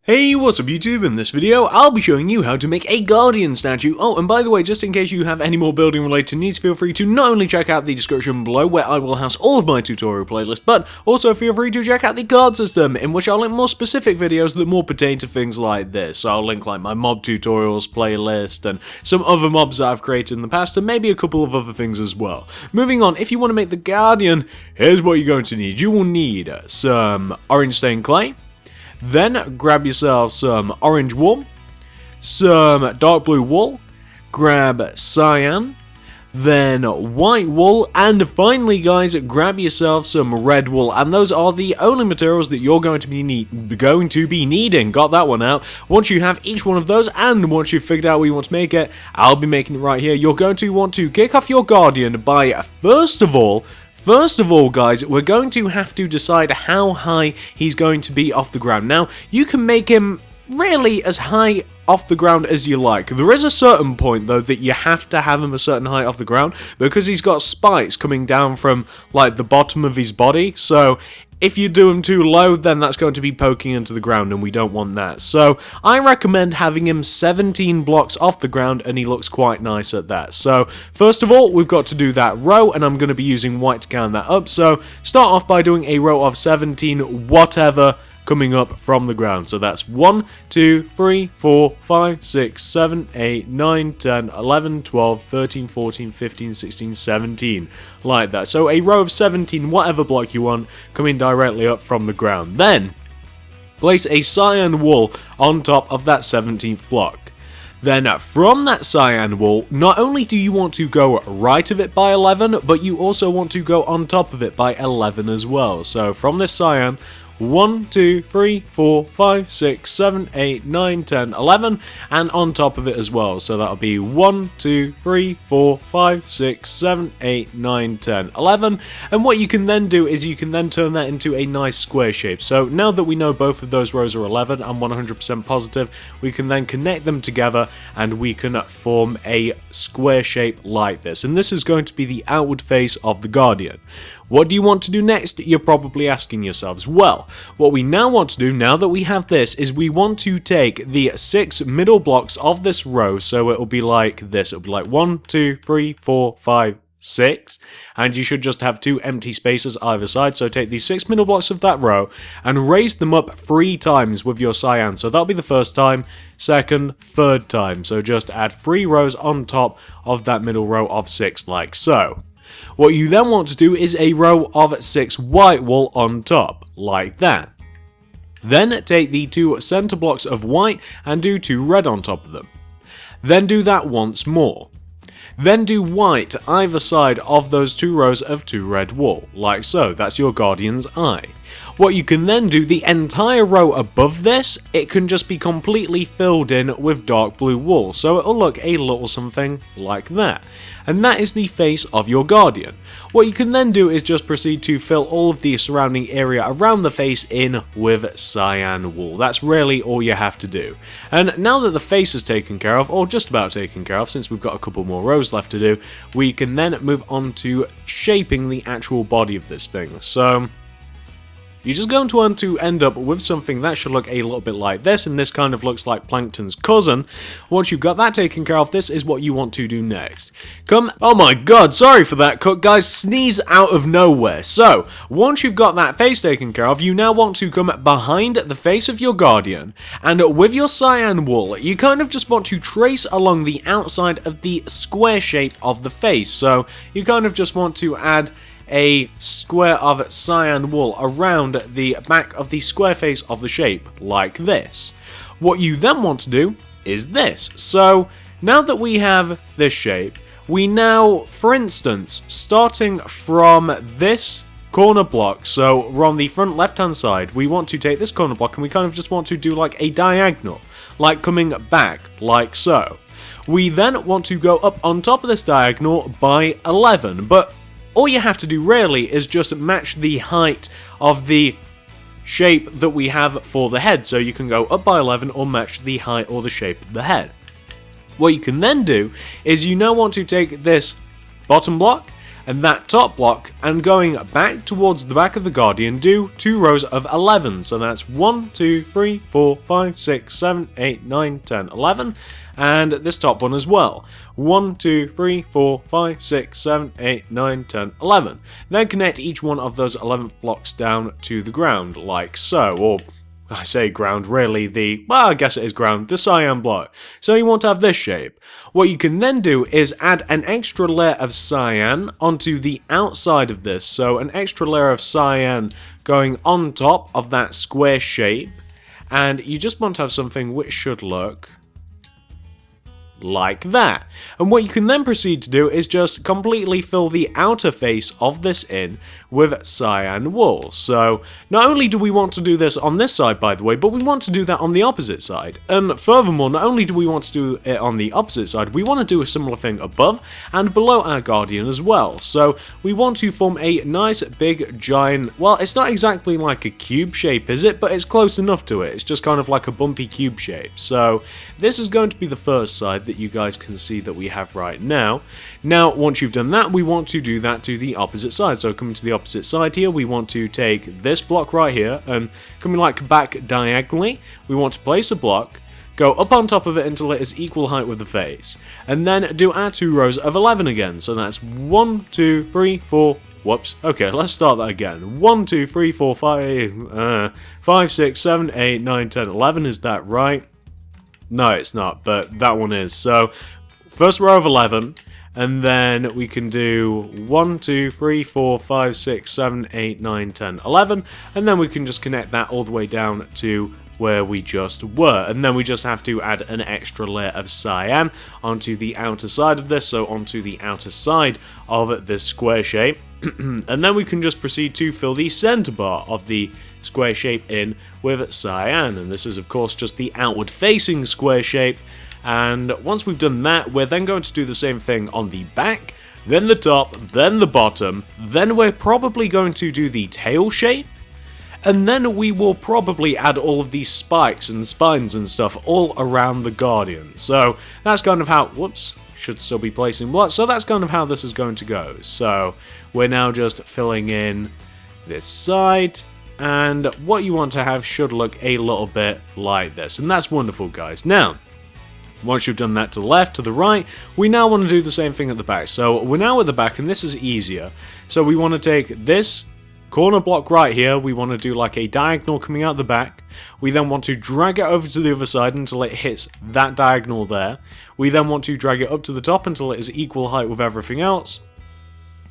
Hey, what's up YouTube? In this video, I'll be showing you how to make a Guardian statue. Oh, and by the way, just in case you have any more building related needs, feel free to not only check out the description below where I will house all of my tutorial playlists, but also feel free to check out the card system, in which I'll link more specific videos that more pertain to things like this. So I'll link like my mob tutorials playlist and some other mobs that I've created in the past, and maybe a couple of other things as well. Moving on, if you want to make the Guardian, here's what you're going to need. You will need some orange stained clay. Then grab yourself some orange wool, some dark blue wool, grab cyan, then white wool, and finally guys, grab yourself some red wool, and those are the only materials that you're going to be needing. Got that one out. Once you have each one of those, and once you've figured out where you want to make it, I'll be making it right here. You're going to want to kick off your Guardian by, First of all, guys, we're going to have to decide how high he's going to be off the ground. Now, you can make him really as high off the ground as you like. There is a certain point, though, that you have to have him a certain height off the ground, because he's got spikes coming down from, like, the bottom of his body, so if you do him too low, then that's going to be poking into the ground, and we don't want that. So I recommend having him 17 blocks off the ground, and he looks quite nice at that. So first of all, we've got to do that row, and I'm going to be using white to count that up. So start off by doing a row of 17 whatever coming up from the ground. So that's 1, 2, 3, 4, 5, 6, 7, 8, 9, 10, 11, 12, 13, 14, 15, 16, 17. Like that. So a row of 17, whatever block you want, coming directly up from the ground. Then, place a cyan wool on top of that 17th block. Then from that cyan wool, not only do you want to go right of it by 11, but you also want to go on top of it by 11 as well. So from this cyan, 1, 2, 3, 4, 5, 6, 7, 8, 9, 10, 11, and on top of it as well. So that'll be 1, 2, 3, 4, 5, 6, 7, 8, 9, 10, 11. And what you can then do is you can then turn that into a nice square shape. So now that we know both of those rows are 11, I'm 100% positive, we can then connect them together and we can form a square shape like this. And this is going to be the outward face of the Guardian. What do you want to do next? You're probably asking yourselves. Well, what we now want to do, now that we have this, is we want to take the 6 middle blocks of this row, so it will be like this. It'll be like 1, 2, 3, 4, 5, 6, and you should just have 2 empty spaces either side. So take these 6 middle blocks of that row and raise them up 3 times with your cyan. So that'll be the first time, second, third time. So just add 3 rows on top of that middle row of 6 like so. What you then want to do is a row of 6 white wool on top, like that. Then take the 2 center blocks of white and do 2 red on top of them. Then do that once more. Then do white either side of those 2 rows of 2 red wool, like so. That's your Guardian's eye. What you can then do, the entire row above this, it can just be completely filled in with dark blue wool, so it'll look a little something like that. And that is the face of your Guardian. What you can then do is just proceed to fill all of the surrounding area around the face in with cyan wool. That's really all you have to do. And now that the face is taken care of, or just about taken care of, since we've got a couple more rows left to do, we can then move on to shaping the actual body of this thing. So you're just going to want to end up with something that should look a little bit like this, and this kind of looks like Plankton's cousin. Once you've got that taken care of, this is what you want to do next. Oh my god, sorry for that cut, guys, sneeze out of nowhere. So, once you've got that face taken care of, you now want to come behind the face of your Guardian, and with your cyan wool, you kind of just want to trace along the outside of the square shape of the face. So, you kind of just want to add a square of cyan wool around the back of the square face of the shape, like this. What you then want to do is this. So now that we have this shape, we now, for instance, starting from this corner block, so we're on the front left hand side, we want to take this corner block and we kind of just want to do like a diagonal, like coming back, like so. We then want to go up on top of this diagonal by 11, but all you have to do really is just match the height of the shape that we have for the head. So you can go up by 11 or match the height or the shape of the head. What you can then do is you now want to take this bottom block and that top block, and going back towards the back of the Guardian, do 2 rows of 11. So that's 1, 2, 3, 4, 5, 6, 7, 8, 9, 10, 11. And this top one as well. 1, 2, 3, 4, 5, 6, 7, 8, 9, 10, 11. Then connect each one of those 11 blocks down to the ground, like so, or I say ground, really well, I guess it is ground, the cyan block. So you want to have this shape. What you can then do is add an extra layer of cyan onto the outside of this. So an extra layer of cyan going on top of that square shape. And you just want to have something which should look like that. And what you can then proceed to do is just completely fill the outer face of this in with cyan wool. So not only do we want to do this on this side, by the way, but we want to do that on the opposite side. And furthermore, not only do we want to do it on the opposite side, we want to do a similar thing above and below our Guardian as well. So we want to form a nice big giant, well, it's not exactly like a cube shape, is it? But it's close enough to it. It's just kind of like a bumpy cube shape. So this is going to be the first side that you guys can see that we have right now. Now, once you've done that, we want to do that to the opposite side. So coming to the opposite side here, we want to take this block right here and coming like back diagonally, we want to place a block, go up on top of it until it is equal height with the face, and then do our 2 rows of 11 again. So that's 1, 2, 3, 4, whoops, okay, let's start that again. 1, 2, 3, 4, 5, 6, 7, 8, 9, 10, 11, is that right? No, it's not, but that one is. So, first row of 11, and then we can do 1, 2, 3, 4, 5, 6, 7, 8, 9, 10, 11, and then we can just connect that all the way down to where we just were, and then we just have to add an extra layer of cyan onto the outer side of this, so onto the outer side of this square shape, and then we can just proceed to fill the center bar of the square shape in with cyan, and this is of course just the outward facing square shape. And once we've done that, we're then going to do the same thing on the back, then the top, then the bottom, then we're probably going to do the tail shape, and then we will probably add all of these spikes and spines and stuff all around the Guardian. So that's kind of how, whoops, should still be placing blocks, so that's kind of how this is going to go. So we're now just filling in this side, and what you want to have should look a little bit like this, and that's wonderful, guys. Now, once you've done that to the left, to the right, we now want to do the same thing at the back. So we're now at the back, and this is easier. So we want to take this corner block right here, we want to do like a diagonal coming out the back. We then want to drag it over to the other side until it hits that diagonal there. We then want to drag it up to the top until it is equal height with everything else.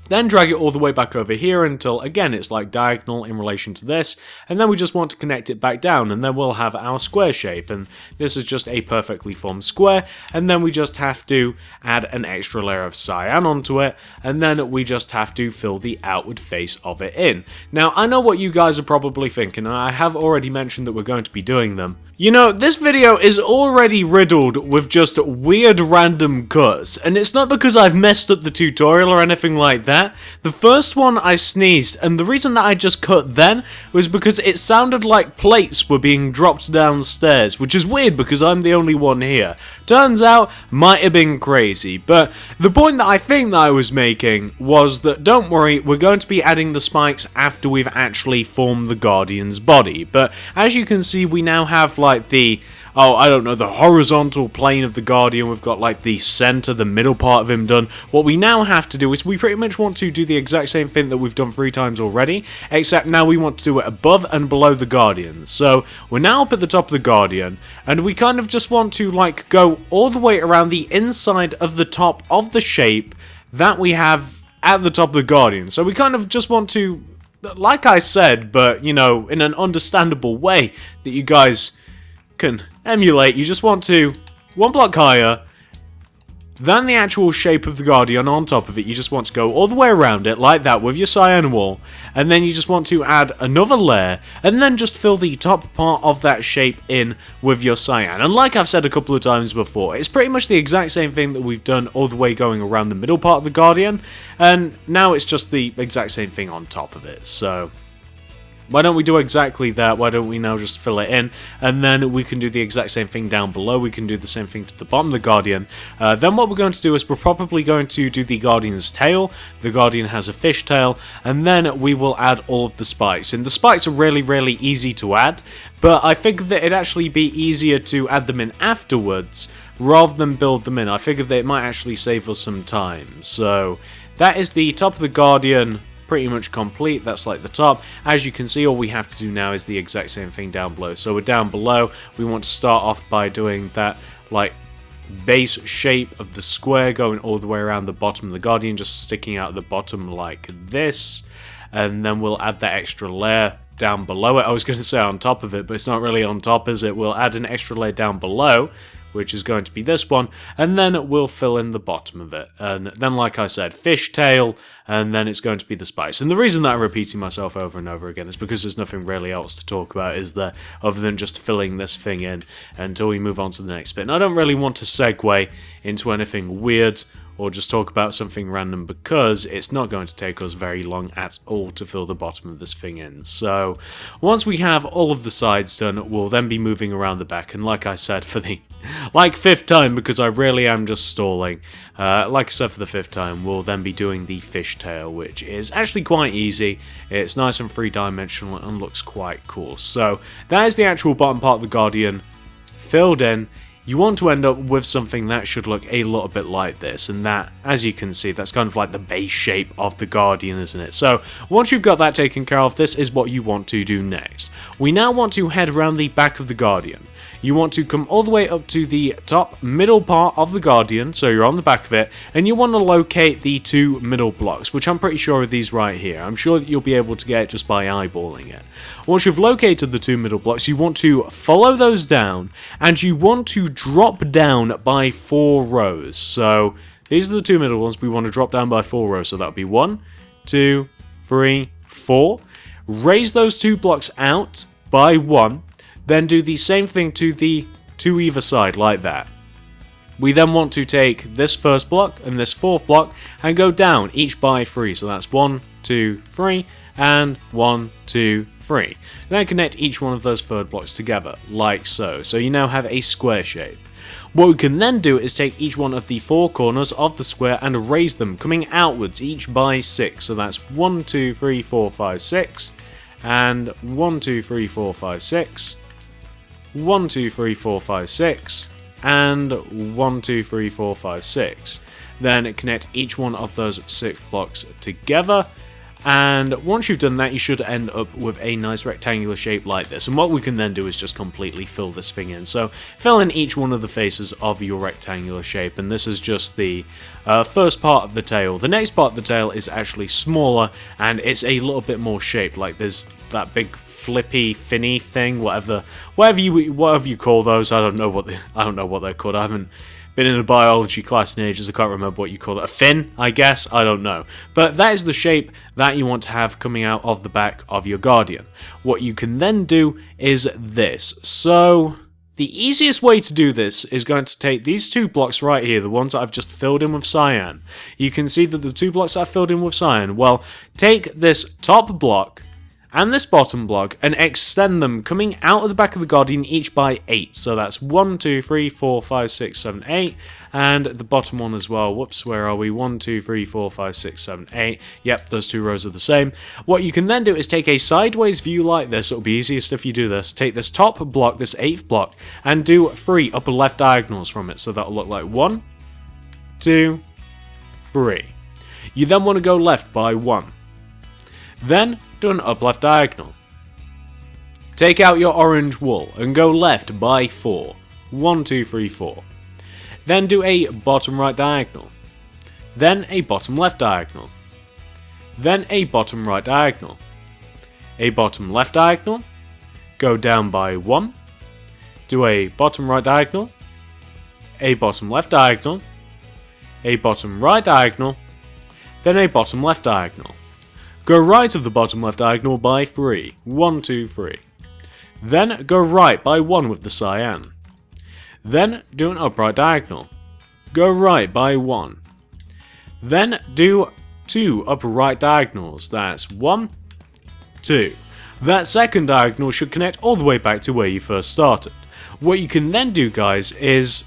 Then drag it all the way back over here until, again, it's like diagonal in relation to this, and then we just want to connect it back down, and then we'll have our square shape, and this is just a perfectly formed square, and then we just have to add an extra layer of cyan onto it, and then we just have to fill the outward face of it in. Now, I know what you guys are probably thinking, and I have already mentioned that we're going to be doing them. You know, this video is already riddled with just weird random cuts, and it's not because I've messed up the tutorial or anything like that. The first one I sneezed, and the reason that I just cut then was because it sounded like plates were being dropped downstairs, which is weird because I'm the only one here. Turns out, might have been crazy, but the point that I think that I was making was that don't worry, we're going to be adding the spikes after we've actually formed the Guardian's body, but as you can see, we now have like the, oh, I don't know, the horizontal plane of the Guardian. We've got like the center, the middle part of him done. What we now have to do is we pretty much want to do the exact same thing that we've done 3 times already, except now we want to do it above and below the Guardian. So we're now up at the top of the Guardian, and we kind of just want to like go all the way around the inside of the top of the shape that we have at the top of the Guardian. So we kind of just want to, like I said, but you know, in an understandable way that you guys can emulate, you just want to 1 block higher than the actual shape of the Guardian on top of it. You just want to go all the way around it like that with your cyan wool, and then you just want to add another layer and then just fill the top part of that shape in with your cyan. And like I've said a couple of times before, it's pretty much the exact same thing that we've done all the way going around the middle part of the Guardian, and now it's just the exact same thing on top of it. So Why don't we do exactly that? Why don't we now just fill it in, and then we can do the exact same thing down below. We can do the same thing to the bottom of the Guardian. Then what we're going to do is we're probably going to do the Guardian's tail. The Guardian has a fish tail, and then we will add all of the spikes. And the spikes are really easy to add, but I figured that it'd actually be easier to add them in afterwards rather than build them in. I figured that it might actually save us some time. So that is the top of the Guardian pretty much complete. That's like the top. As you can see, all we have to do now is the exact same thing down below. So we're down below. We want to start off by doing that like base shape of the square going all the way around the bottom of the Guardian, just sticking out the bottom like this, and then we'll add that extra layer down below it. I was going to say on top of it, but it's not really on top, is it? We'll add an extra layer down below, which is going to be this one, and then we'll fill in the bottom of it. And then, like I said, fish tail, and then it's going to be the spice. And the reason that I'm repeating myself over and over again is because there's nothing really else to talk about, is there, other than just filling this thing in until we move on to the next bit. And I don't really want to segue into anything weird or just talk about something random, because it's not going to take us very long at all to fill the bottom of this thing in. So once we have all of the sides done, we'll then be moving around the back, and like I said, for the fifth time, because I really am just stalling, like I said, for the fifth time, we'll then be doing the fishtail, which is actually quite easy. It's nice and three-dimensional and looks quite cool. So that is the actual bottom part of the Guardian filled in. You want to end up with something that should look a little bit like this, and that, as you can see, that's kind of like the base shape of the Guardian, isn't it? So once you've got that taken care of, this is what you want to do next. We now want to head around the back of the Guardian. You want to come all the way up to the top middle part of the Guardian, so you're on the back of it, and you want to locate the two middle blocks, which I'm pretty sure are these right here. I'm sure that you'll be able to get it just by eyeballing it. Once you've located the two middle blocks, you want to follow those down, and you want to drop down by 4 rows. So these are the two middle ones. We want to drop down by 4 rows, so that'll be 1, 2, 3, 4. Raise those 2 blocks out by 1. Then do the same thing to either side, like that. We then want to take this first block and this fourth block and go down each by 3. So that's 1, 2, 3, and 1, 2, 3. Then connect each one of those third blocks together, like so. So you now have a square shape. What we can then do is take each one of the 4 corners of the square and raise them, coming outwards each by 6. So that's 1, 2, 3, 4, 5, 6, and 1, 2, 3, 4, 5, 6. 1, 2, 3, 4, 5, 6, and 1, 2, 3, 4, 5, 6. Then connect each one of those 6 blocks together, and once you've done that, you should end up with a nice rectangular shape like this. And what we can then do is just completely fill this thing in. So fill in each one of the faces of your rectangular shape, and this is just the first part of the tail. The next part of the tail is actually smaller, and it's a little bit more shaped, like there's that big flippy finny thing, whatever you call those. I don't know what they're called. I haven't been in a biology class in ages. I can't remember what you call it. A fin, I guess. I don't know. But that is the shape that you want to have coming out of the back of your Guardian. What you can then do is this. So the easiest way to do this is going to take these 2 blocks right here, the ones that I've just filled in with cyan. You can see that the 2 blocks that I've filled in with cyan, well, take this top block and this bottom block and extend them coming out of the back of the Guardian each by 8. So that's 1, 2, 3, 4, 5, 6, 7, 8, and the bottom one as well. Whoops, where are we? 1, 2, 3, 4, 5, 6, 7, 8. Yep, those 2 rows are the same. What you can then do is take a sideways view like this. It'll be easiest if you do this. Take this top block, this 8th block, and do 3 upper left diagonals from it. So that'll look like 1, 2, 3. You then want to go left by 1. Then do an up left diagonal. Take out your orange wool and go left by 4. 1, 2, 3, 4. Then do a bottom right diagonal. Then a bottom left diagonal. Then a bottom right diagonal. A bottom left diagonal. Go down by 1. Do a bottom right diagonal. A bottom left diagonal. A bottom right diagonal. Then a bottom left diagonal. Go right of the bottom left diagonal by 3. 1, 2, 3. Then go right by 1 with the cyan. Then do an upright diagonal. Go right by 1. Then do 2 upper right diagonals. That's 1, 2. That second diagonal should connect all the way back to where you first started. What you can then do, guys, is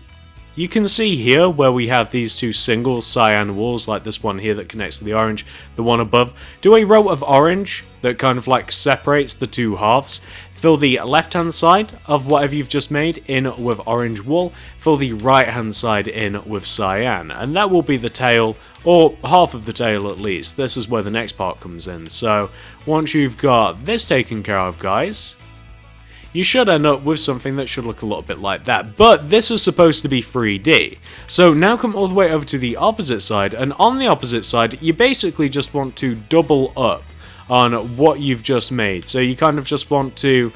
you can see here where we have these two single cyan walls, like this one here that connects to the orange, the one above. Do a row of orange that kind of like separates the two halves. Fill the left hand side of whatever you've just made in with orange wool. Fill the right hand side in with cyan. And that will be the tail, or half of the tail at least. This is where the next part comes in. So once you've got this taken care of, guys, you should end up with something that should look a little bit like that. But this is supposed to be 3D. So now come all the way over to the opposite side, and on the opposite side, you basically just want to double up on what you've just made. So you kind of just want to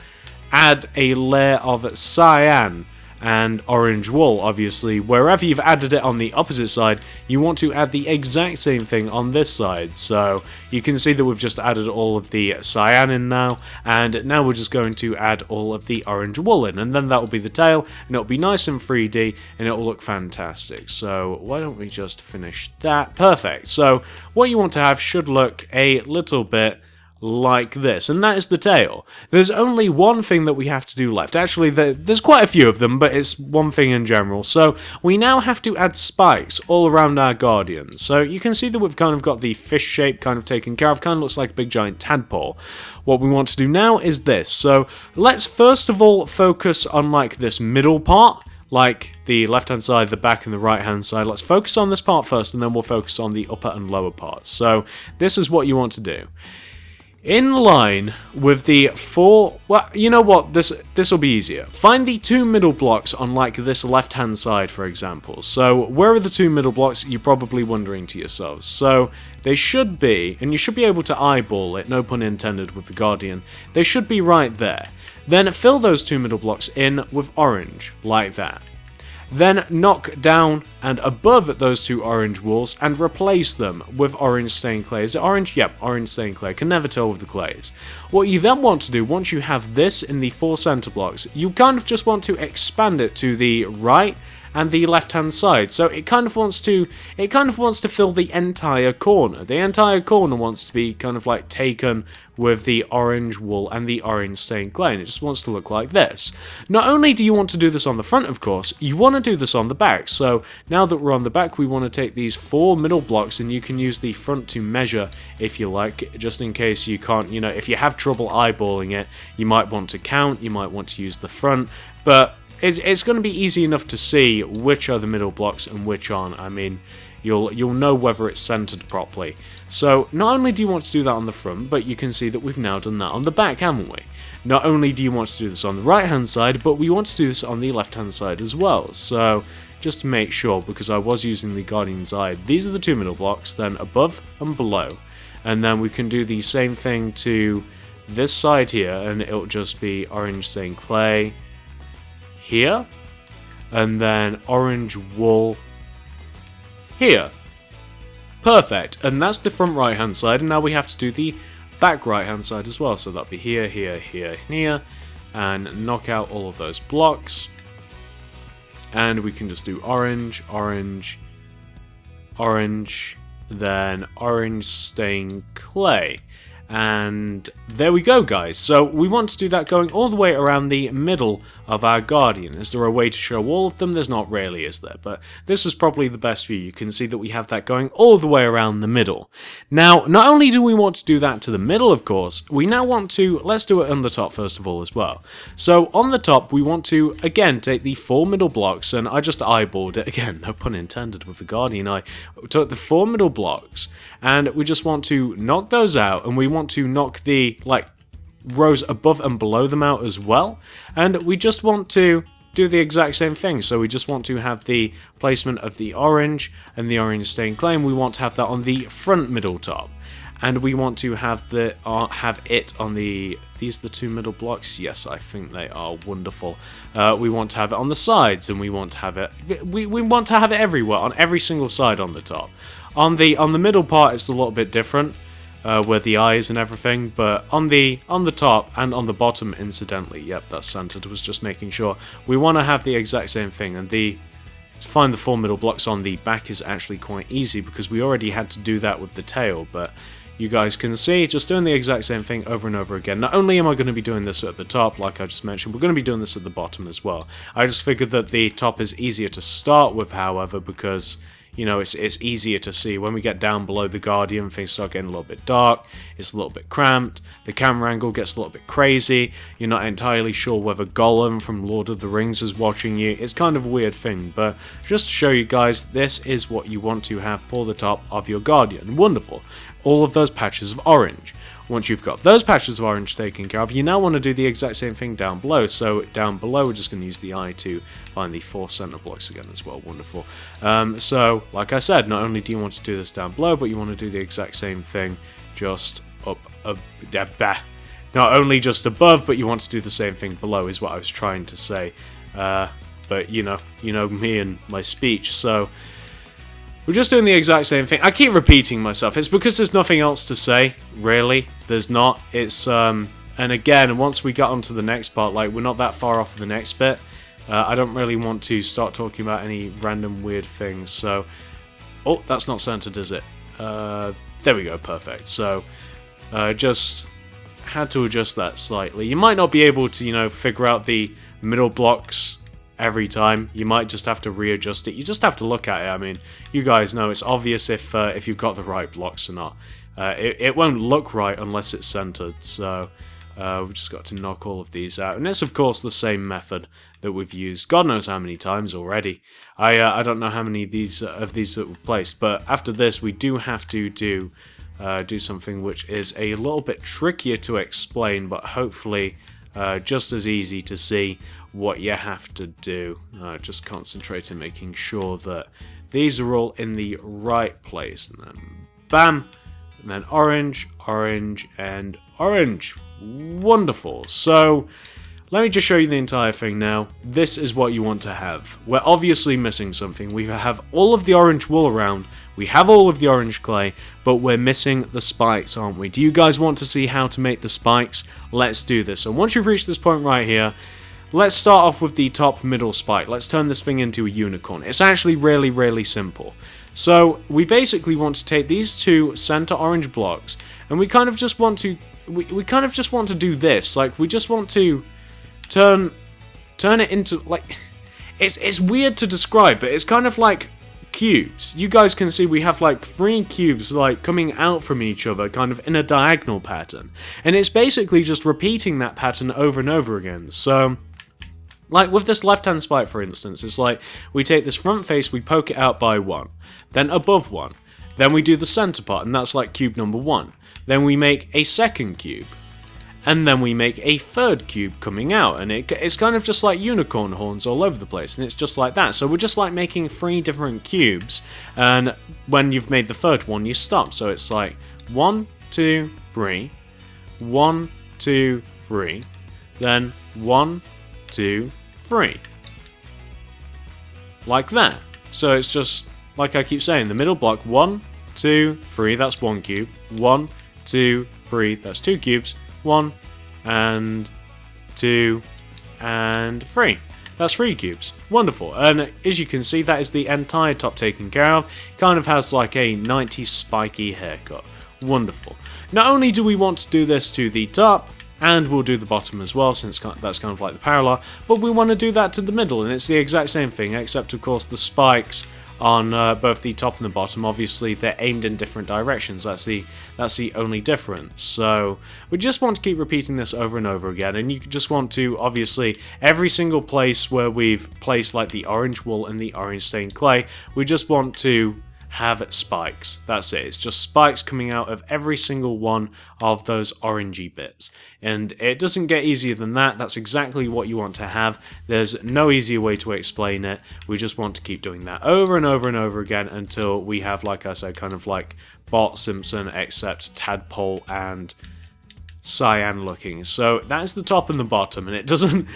add a layer of cyan and orange wool, obviously. Wherever you've added it on the opposite side, you want to add the exact same thing on this side. So you can see that we've just added all of the cyan in now, and now we're just going to add all of the orange wool in, and then that will be the tail, and it'll be nice and 3D, and it will look fantastic. So why don't we just finish that? Perfect. So what you want to have should look a little bit like this, and that is the tail. There's only one thing that we have to do left. Actually, there's quite a few of them, but it's one thing in general. So we now have to add spikes all around our Guardians. So you can see that we've kind of got the fish shape kind of taken care of. Kind of looks like a big giant tadpole. What we want to do now is this. So let's first of all focus on like this middle part, like the left hand side, the back, and the right hand side. Let's focus on this part first, and then we'll focus on the upper and lower parts. So this is what you want to do. In line with the four, well, you know what, this will be easier. Find the two middle blocks on like this left hand side, for example. So where are the two middle blocks, you're probably wondering to yourselves. So they should be, and you should be able to eyeball it, no pun intended with the Guardian, they should be right there. Then fill those two middle blocks in with orange, like that. Then knock down and above those two orange walls and replace them with orange stained clay. Is it orange? Yep, orange stained clay. Can never tell with the clays. What you then want to do, once you have this in the four center blocks, you kind of just want to expand it to the right and the left hand side. So it kind of wants to fill the entire corner. The entire corner wants to be kind of like taken with the orange wool and the orange stained clay, and it just wants to look like this. Not only do you want to do this on the front, of course, you want to do this on the back. So now that we're on the back, we want to take these four middle blocks, and you can use the front to measure if you like, just in case you can't, you know, if you have trouble eyeballing it, you might want to count, you might want to use the front, but it's going to be easy enough to see which are the middle blocks and which aren't. I mean, you'll know whether it's centered properly. So not only do you want to do that on the front, but you can see that we've now done that on the back, haven't we? Not only do you want to do this on the right hand side, but we want to do this on the left hand side as well. So just to make sure, because I was using the Guardian's Eye, these are the two middle blocks, then above and below. And then we can do the same thing to this side here, and it'll just be orange stained clay here, and then orange wool here. Perfect, and that's the front right hand side, and now we have to do the back right hand side as well. So that'll be here, here, here, here, and knock out all of those blocks. And we can just do orange, orange, orange, then orange stained clay. And there we go, guys. So we want to do that going all the way around the middle of our Guardian. Is there a way to show all of them? There's not really, is there? But this is probably the best view. You can see that we have that going all the way around the middle. Now, not only do we want to do that to the middle, of course, we now want to, let's do it on the top first of all as well. So on the top, we want to, again, take the four middle blocks, and I just eyeballed it, again, no pun intended with the Guardian Eye. We took the four middle blocks, and we just want to knock those out, and we want to knock the, like, rows above and below them out as well, and we just want to do the exact same thing. So we just want to have the placement of the orange and the orange stained clay, and we want to have that on the front middle top, and we want to have the have it on the, these are the two middle blocks, yes, I think they are wonderful. We want to have it on the sides, and we want to have it, we want to have it everywhere, on every single side on the top. On the middle part it's a little bit different, with the eyes and everything, but on the top and on the bottom, incidentally, yep, that's centered, was just making sure. We want to have the exact same thing, and to find the four middle blocks on the back is actually quite easy, because we already had to do that with the tail, but you guys can see, just doing the exact same thing over and over again. Not only am I going to be doing this at the top, like I just mentioned, we're going to be doing this at the bottom as well. I just figured that the top is easier to start with, however, because, you know, it's easier to see. When we get down below the Guardian, things start getting a little bit dark, it's a little bit cramped, the camera angle gets a little bit crazy, you're not entirely sure whether Gollum from Lord of the Rings is watching you. It's kind of a weird thing, but just to show you guys, this is what you want to have for the top of your Guardian. Wonderful. All of those patches of orange. Once you've got those patches of orange taken care of, you now want to do the exact same thing down below. So down below, we're just going to use the eye to find the 4 center blocks again as well. Wonderful. So, like I said, not only do you want to do this down below, but you want to do the exact same thing just up, not only just above, but you want to do the same thing below, is what I was trying to say. But you know me and my speech, so we're just doing the exact same thing. I keep repeating myself. It's because there's nothing else to say, really. There's not. It's, and again, once we get onto the next part, like, we're not that far off of the next bit. I don't really want to start talking about any random weird things, so... Oh, that's not centered, is it? There we go, perfect. So, just had to adjust that slightly. You might not be able to, you know, figure out the middle blocks every time. You might just have to readjust it. You just have to look at it. I mean, you guys know it's obvious if you've got the right blocks or not. It won't look right unless it's centered, so we've just got to knock all of these out. And it's of course the same method that we've used God knows how many times already. I don't know how many of these that we've placed, but after this we do have to do something which is a little bit trickier to explain, but hopefully just as easy to see what you have to do. Just concentrate on making sure that these are all in the right place, and then bam, and then orange, orange, and orange. Wonderful. So let me just show you the entire thing now. This is what you want to have. We're obviously missing something. We have all of the orange wool around, we have all of the orange clay, but we're missing the spikes, aren't we? Do you guys want to see how to make the spikes? Let's do this. So once you've reached this point right here, let's start off with the top middle spike. Let's turn this thing into a unicorn. It's actually really, really simple. So we basically want to take these two center orange blocks, and we kind of just want to do this. Like, we just want to turn it into, like, it's weird to describe, but it's kind of like cubes. You guys can see we have like 3 cubes like coming out from each other, kind of in a diagonal pattern, and it's basically just repeating that pattern over and over again. So like with this left-hand spike, for instance, it's like we take this front face, we poke it out by 1, then above 1, then we do the center part, and that's like cube number 1. Then we make a second cube, and then we make a third cube coming out, and it's kind of just like unicorn horns all over the place, and it's just like that. So we're just like making 3 different cubes, and when you've made the third one, you stop. So it's like 1, 2, 3, 1, 2, 3, then 1, 2, 3. Like that. So it's just, like I keep saying, the middle block, 1, 2, 3, that's 1 cube, 1, 2, 3, that's 2 cubes, 1, and 2, and 3. That's 3 cubes. Wonderful. And as you can see, that is the entire top taken care of. Kind of has like a 90s spiky haircut. Wonderful. Not only do we want to do this to the top, and we'll do the bottom as well, since that's kind of like the parallel, but we want to do that to the middle, and it's the exact same thing, except of course the spikes on both the top and the bottom, obviously they're aimed in different directions. That's the only difference. So we just want to keep repeating this over and over again, and you just want to, obviously, every single place where we've placed like the orange wool and the orange stained clay, we just want to have spikes. That's it. It's just spikes coming out of every single one of those orangey bits. And it doesn't get easier than that. That's exactly what you want to have. There's no easier way to explain it. We just want to keep doing that over and over and over again until we have, like I said, kind of like Bart Simpson, except tadpole and cyan looking. So that's the top and the bottom, and it doesn't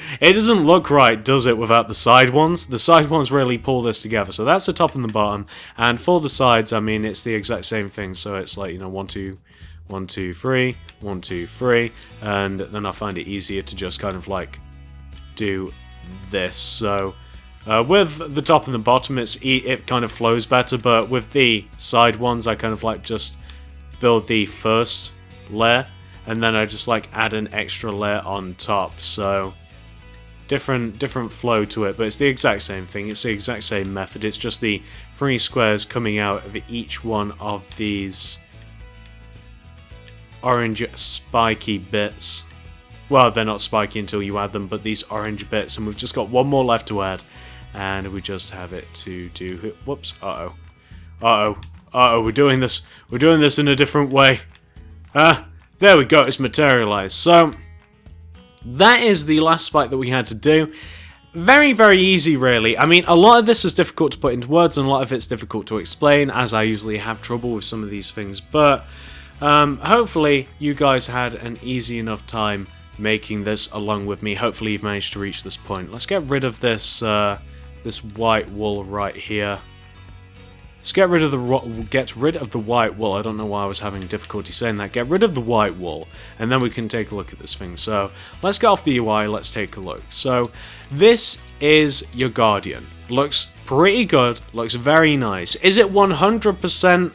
look right, does it, without the side ones? The side ones really pull this together. So that's the top and the bottom, and for the sides, I mean, it's the exact same thing. So it's like, you know, 1 2 1 2 3 1 2 3, and then I find it easier to just kind of like do this. So with the top and the bottom, it kind of flows better, but with the side ones, I kind of like just build the first layer, and then I just like add an extra layer on top. So different flow to it, but it's the exact same thing. It's the exact same method. It's just the 3 squares coming out of each one of these orange spiky bits. Well, they're not spiky until you add them, but these orange bits, and we've just got one more left to add, and we just have it to do. Whoops! We're doing this. We're doing this in a different way. There we go. It's materialized. So that is the last spike that we had to do. Very, very easy, really. I mean, a lot of this is difficult to put into words, and a lot of it's difficult to explain, as I usually have trouble with some of these things. But hopefully, you guys had an easy enough time making this along with me. Hopefully, you've managed to reach this point. Let's get rid of this this white wool right here. Let's get rid of the white wool. I don't know why I was having difficulty saying that. Get rid of the white wool, and then we can take a look at this thing. So let's get off the UI. Let's take a look. So this is your Guardian. Looks pretty good. Looks very nice. Is it 100%?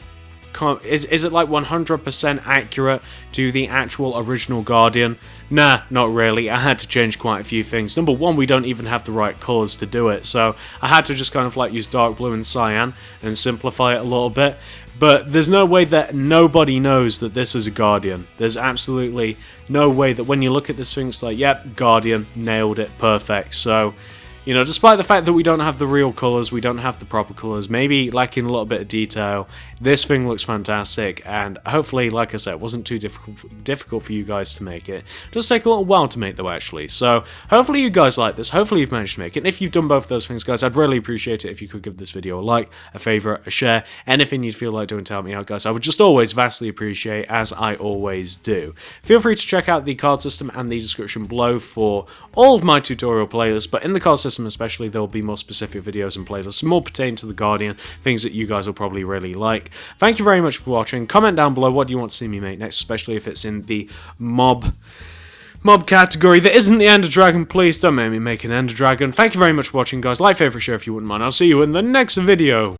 Is it like 100% accurate to the actual original Guardian? Nah, not really. I had to change quite a few things. Number one, we don't even have the right colours to do it, so I had to just kind of like use dark blue and cyan and simplify it a little bit. But there's no way that nobody knows that this is a Guardian. There's absolutely no way that when you look at this thing, it's like, yep, Guardian, nailed it, perfect. So, you know, despite the fact that we don't have the real colours, we don't have the proper colours, maybe lacking a little bit of detail, this thing looks fantastic, and hopefully, like I said, it wasn't too difficult for you guys to make it. It does take a little while to make, though, actually, so hopefully you guys like this, hopefully you've managed to make it, and if you've done both those things, guys, I'd really appreciate it if you could give this video a like, a favourite, a share, anything you'd feel like doing to help me out, guys. I would just always vastly appreciate, as I always do. Feel free to check out the card system and the description below for all of my tutorial playlists, but in the card system especially, there will be more specific videos and playlists, more pertaining to the Guardian, things that you guys will probably really like. Thank you very much for watching. Comment down below what do you want to see me make next, especially if it's in the mob category that isn't the Ender Dragon. Please don't make me make an Ender Dragon. Thank you very much for watching, guys. Like, favorite, share if you wouldn't mind. I'll see you in the next video.